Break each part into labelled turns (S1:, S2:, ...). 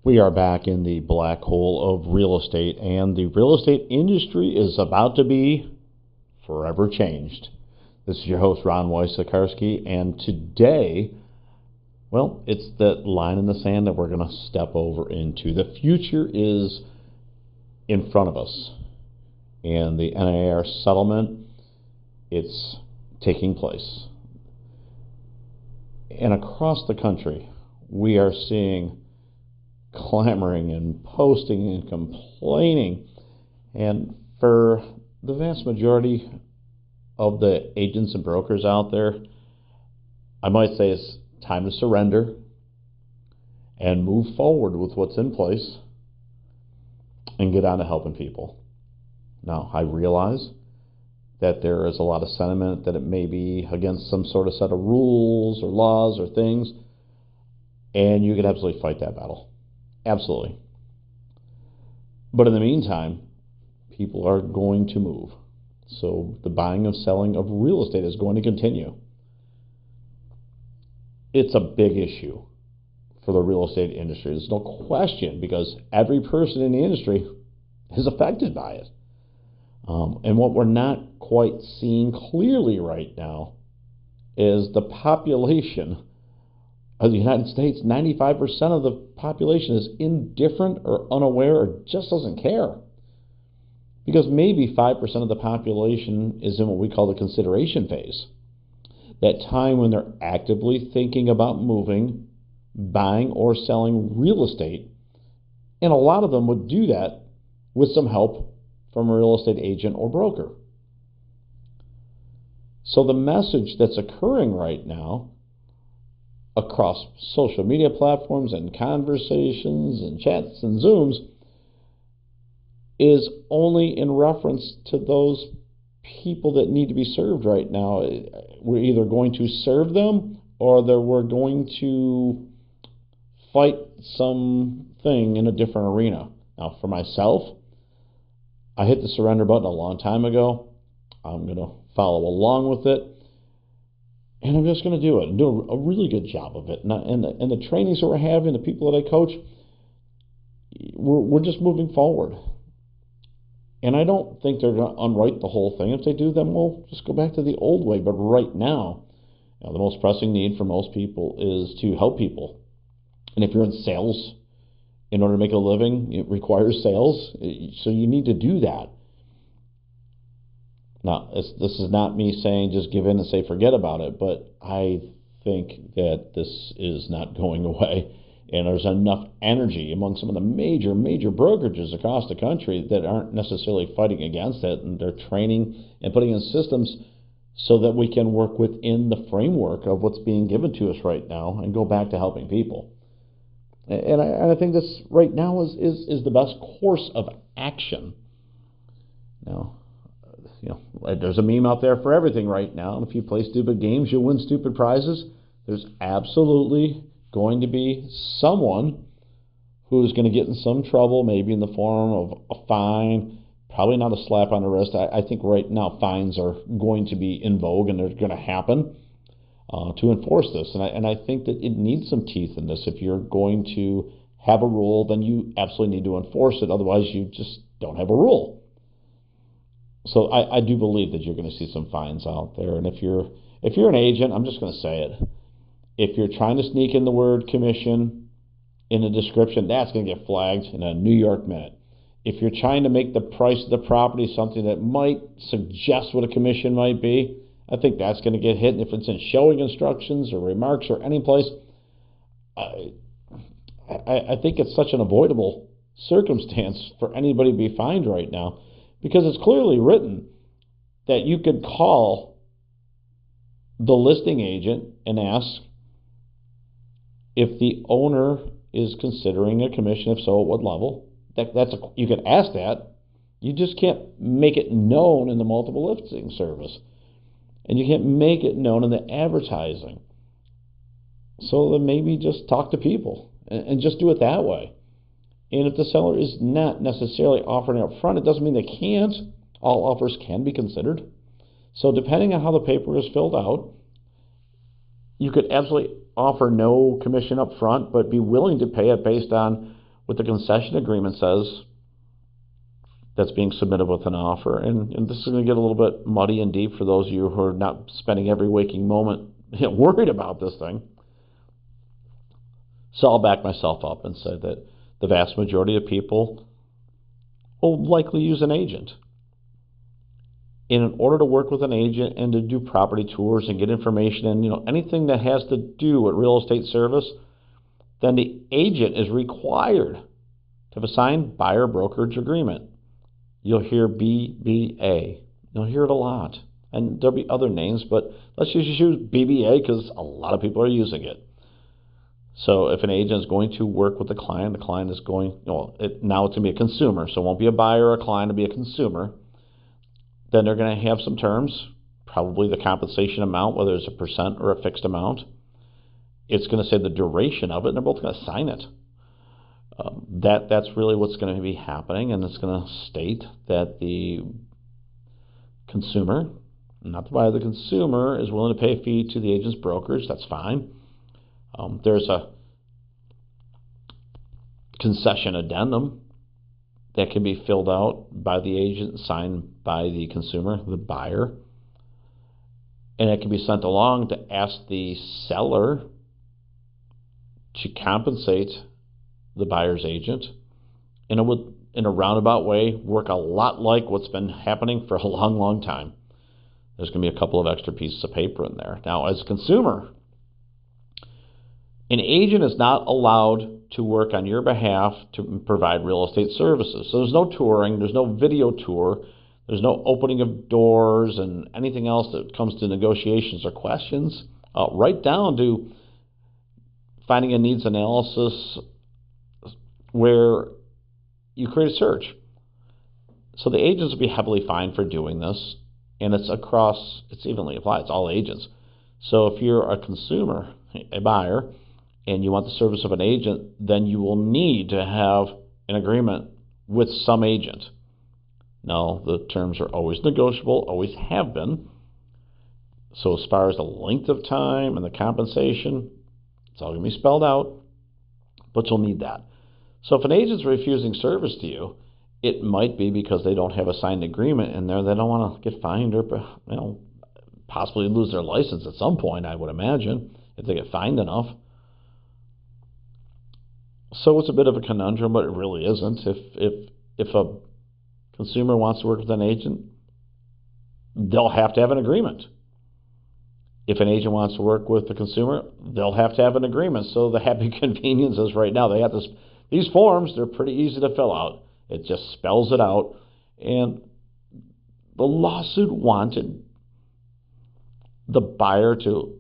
S1: We are back in the black hole of real estate, and the real estate industry is about to be forever changed. This is your host, Ron Wojciechowski, and today, well, it's that line in the sand that we're going to step over into. The future is in front of us, and the NAR settlement, it's taking place. And across the country, we are seeing clamoring and posting and complaining, and for the vast majority of the agents and brokers out there, I might say it's time to surrender and move forward with what's in place and get on to helping people. Now, I realize that there is a lot of sentiment that it may be against some sort of set of rules or laws or things, and you can absolutely fight that battle. Absolutely. But in the meantime, people are going to move. So the buying and selling of real estate is going to continue. It's a big issue for the real estate industry. There's no question, because every person in the industry is affected by it. And what we're not quite seeing clearly right now is the population of the United States. 95% of the population is indifferent or unaware or just doesn't care. Because maybe 5% of the population is in what we call the consideration phase. That time when they're actively thinking about moving, buying, or selling real estate. And a lot of them would do that with some help from a real estate agent or broker. So the message that's occurring right now across social media platforms and conversations and chats and Zooms is only in reference to those people that need to be served right now. We're either going to serve them or that we're going to fight something in a different arena. Now, for myself, I hit the surrender button a long time ago. I'm going to follow along with it. And I'm just going to do it and do a really good job of it. And the trainings that we're having, the people that I coach, we're just moving forward. And I don't think they're going to unwrite the whole thing. If they do, then we'll just go back to the old way. But right now, the most pressing need for most people is to help people. And if you're in sales, in order to make a living, it requires sales. So you need to do that. Now, this is not me saying just give in and say forget about it, but I think that this is not going away. And there's enough energy among some of the major brokerages across the country that aren't necessarily fighting against it, and they're training and putting in systems so that we can work within the framework of what's being given to us right now and go back to helping people. And I think this right now is the best course of action. Now, there's a meme out there for everything right now. And if you play stupid games, you'll win stupid prizes. There's absolutely going to be someone who's going to get in some trouble, maybe in the form of a fine, probably not a slap on the wrist. I think right now fines are going to be in vogue, and they're going to happen to enforce this. And I think that it needs some teeth in this. If you're going to have a rule, then you absolutely need to enforce it. Otherwise, you just don't have a rule. So I do believe that you're going to see some fines out there. And if you're an agent, I'm just going to say it. If you're trying to sneak in the word commission in the description, that's going to get flagged in a New York minute. If you're trying to make the price of the property something that might suggest what a commission might be, I think that's going to get hit. And if it's in showing instructions or remarks or any place, I think it's such an avoidable circumstance for anybody to be fined right now, because it's clearly written that you could call the listing agent and ask if the owner is considering a commission, if so, at what level. You could ask that. You just can't make it known in the multiple listing service. And you can't make it known in the advertising. So then maybe just talk to people and just do it that way. And if the seller is not necessarily offering up front, it doesn't mean they can't. All offers can be considered. So depending on how the paper is filled out, you could absolutely offer no commission up front, but be willing to pay it based on what the concession agreement says that's being submitted with an offer. And this is going to get a little bit muddy and deep for those of you who are not spending every waking moment worried about this thing. So I'll back myself up and say that the vast majority of people will likely use an agent. In order to work with an agent and to do property tours and get information and anything that has to do with real estate service, then the agent is required to have a signed buyer brokerage agreement. You'll hear BBA. You'll hear it a lot. And there'll be other names, but let's just use BBA because a lot of people are using it. So if an agent is going to work with the client is going, now it's going to be a consumer, so it won't be a buyer or a client, it'll be a consumer. Then they're going to have some terms, probably the compensation amount, whether it's a percent or a fixed amount. It's going to say the duration of it, and they're both going to sign it. That's really what's going to be happening, and it's going to state that the consumer, not the buyer, the consumer is willing to pay a fee to the agent's brokerage. That's fine. There's a concession addendum that can be filled out by the agent, signed by the consumer, the buyer, and it can be sent along to ask the seller to compensate the buyer's agent, and it would, in a roundabout way, work a lot like what's been happening for a long, long time. There's going to be a couple of extra pieces of paper in there. Now, as a consumer, an agent is not allowed to work on your behalf to provide real estate services. So there's no touring, there's no video tour, there's no opening of doors and anything else that comes to negotiations or questions, right down to finding a needs analysis where you create a search. So the agents will be heavily fined for doing this, and it's evenly applied, it's all agents. So if you're a consumer, a buyer, and you want the service of an agent, then you will need to have an agreement with some agent. Now, the terms are always negotiable, always have been. So as far as the length of time and the compensation, it's all going to be spelled out, but you'll need that. So if an agent's refusing service to you, it might be because they don't have a signed agreement in there. They don't want to get fined or possibly lose their license at some point, I would imagine, if they get fined enough. So it's a bit of a conundrum, but it really isn't. If a consumer wants to work with an agent, they'll have to have an agreement. If an agent wants to work with the consumer, they'll have to have an agreement. So the happy convenience is right now they have these forms. They're pretty easy to fill out. It just spells it out. And the lawsuit wanted the buyer to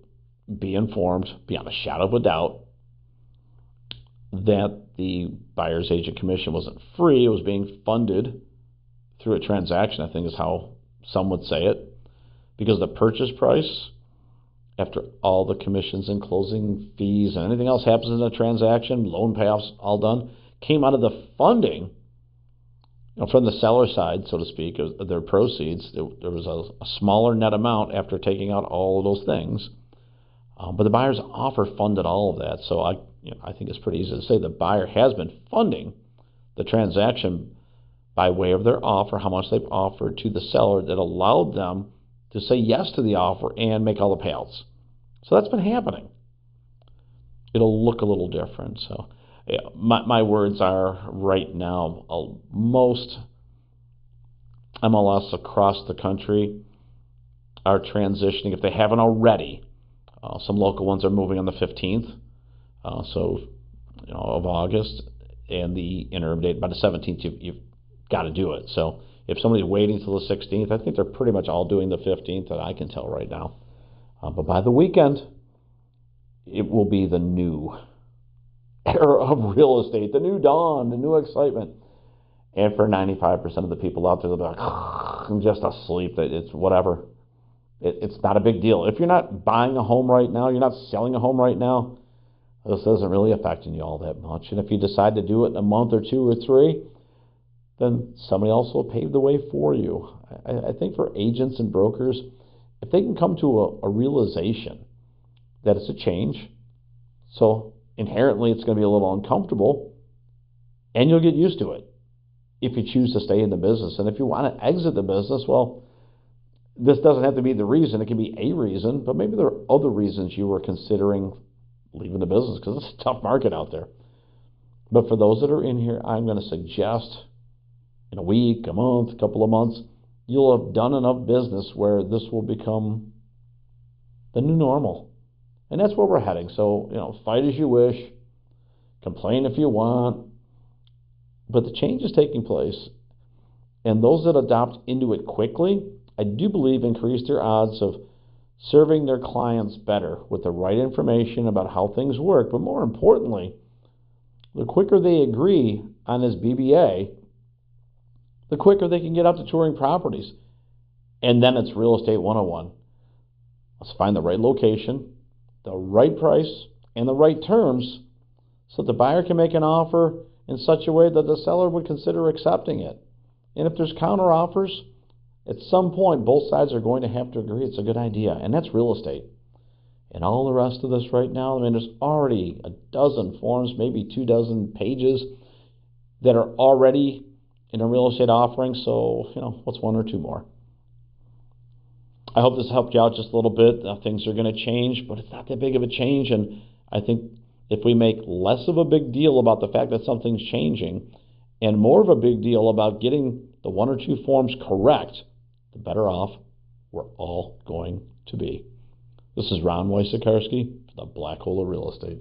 S1: be informed, beyond a shadow of a doubt, that the buyer's agent commission wasn't free. It was being funded through a transaction, I think is how some would say it, because the purchase price, after all the commissions and closing fees and anything else happens in a transaction, loan payoffs all done, came out of the funding from the seller side, so to speak, of their proceeds. There was a smaller net amount after taking out all of those things. But the buyer's offer funded all of that. So I think it's pretty easy to say the buyer has been funding the transaction by way of their offer, how much they've offered to the seller that allowed them to say yes to the offer and make all the payouts. So that's been happening. It'll look a little different. So my words are right now, most MLS across the country are transitioning, if they haven't already. Some local ones are moving on the 15th, of August, and the interim date by the 17th. You've got to do it. So if somebody's waiting until the 16th, I think they're pretty much all doing the 15th, that I can tell right now. But by the weekend, it will be the new era of real estate, the new dawn, the new excitement. And for 95% of the people out there, they'll be like, I'm just asleep. It's whatever. It's not a big deal. If you're not buying a home right now, you're not selling a home right now, this isn't really affecting you all that much. And if you decide to do it in a month or 2 or 3, then somebody else will pave the way for you. I think for agents and brokers, if they can come to a realization that it's a change, so inherently it's going to be a little uncomfortable, And you'll get used to it if you choose to stay in the business. And if you want to exit the business, well, this doesn't have to be the reason. It can be a reason, but maybe there are other reasons you were considering leaving the business because it's a tough market out there. But for those that are in here, I'm going to suggest in a week, a month, a couple of months, you'll have done enough business where this will become the new normal. And that's where we're heading. So, fight as you wish, complain if you want, but the change is taking place. And those that adopt into it quickly, I do believe increase their odds of serving their clients better with the right information about how things work. But more importantly, the quicker they agree on this BBA, the quicker they can get out to touring properties. And then it's real estate 101. Let's find the right location, the right price, and the right terms so the buyer can make an offer in such a way that the seller would consider accepting it. And if there's counter offers, at some point both sides are going to have to agree it's a good idea. And that's real estate. And all the rest of this right now, there's already a dozen forms, maybe 24 pages that are already in a real estate offering. So, what's one or two more? I hope this helped you out just a little bit. Things are going to change, but it's not that big of a change. And I think if we make less of a big deal about the fact that something's changing and more of a big deal about getting the one or two forms correct, the better off we're all going to be. This is Ron Wojciechowski for the Black Hole of Real Estate.